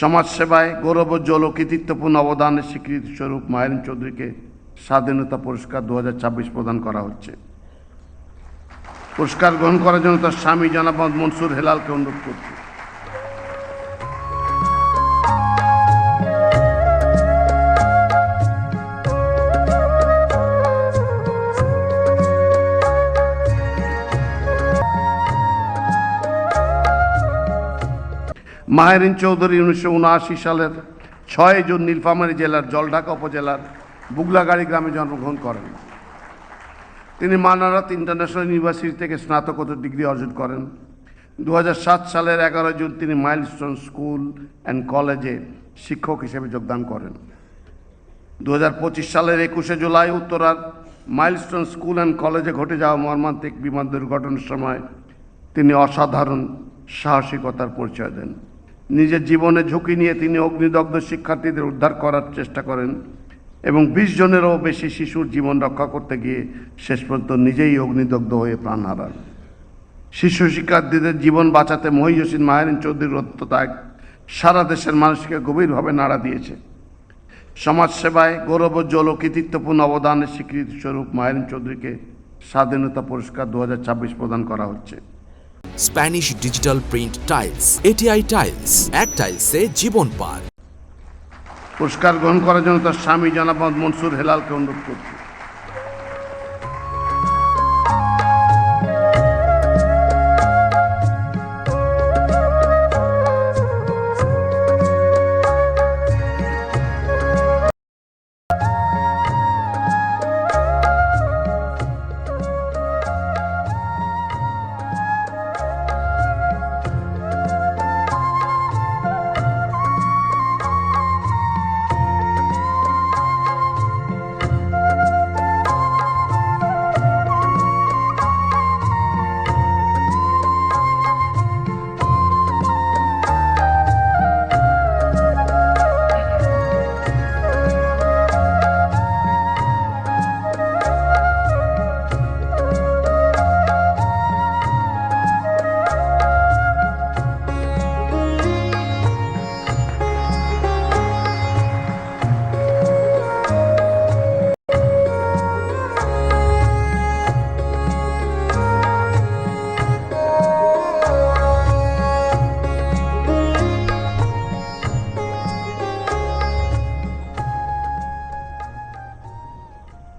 সমাজসেবায় গৌরবোজ্জ্বল ও কৃতিত্বপূর্ণ অবদানের স্বীকৃতি স্বরূপ মাহেরিন চৌধুরীকে স্বাধীনতা পুরস্কার 2026 প্রদান করা হচ্ছে। পুরস্কার গ্রহণ করার জন্য তার স্বামী জনাব মোহাম্মদ মনসুর হেলালকে অনুরোধ করছি। মাহেরিন চৌধুরী 1979 সালের 6 জুন নীলফামারী জেলার জলঢাকা উপজেলার বুগলাগাড়ি গ্রামে জন্মগ্রহণ করেন। তিনি মানারত ইন্টারন্যাশনাল ইউনিভার্সিটি থেকে স্নাতকোত্তর ডিগ্রি অর্জন করেন। 2007 সালের 11 জুন তিনি মাইলস্টোন স্কুল অ্যান্ড কলেজে শিক্ষক হিসেবে যোগদান করেন। 2025 সালের 21 জুলাই উত্তরার মাইলস্টোন স্কুল অ্যান্ড কলেজে ঘটে যাওয়া মর্মান্তিক বিমান দুর্ঘটনার সময় তিনি অসাধারণ সাহসিকতার পরিচয় দেন। নিজের জীবনে ঝুঁকি নিয়ে তিনি অগ্নিদগ্ধ শিক্ষার্থীদের উদ্ধার করার চেষ্টা করেন এবং 20 জনেরও বেশি শিশুর জীবন রক্ষা করতে গিয়ে শেষ পর্যন্ত নিজেই অগ্নিদগ্ধ হয়ে প্রাণ হারান। শিশু শিক্ষার্থীদের জীবন বাঁচাতে মহিয়সী মাহেরিন চৌধুরীর আত্মত্যাগ সারা দেশের মানুষকে গভীরভাবে নাড়া দিয়েছে। সমাজসেবায় গৌরবোজ্জ্বল ও কৃতিত্বপূর্ণ অবদানের স্বীকৃতি স্বরূপ মাহেরিন চৌধুরীকে স্বাধীনতা পুরস্কার 2026 প্রদান করা হচ্ছে। Spanish digital print tiles, ATI tiles, এক টাইলসে জীবন পার। পুরস্কার গ্রহণ করার জন্য তার স্বামী জনাব মোহাম্মদ মনসুর হেলালকে অনুরোধ করছি।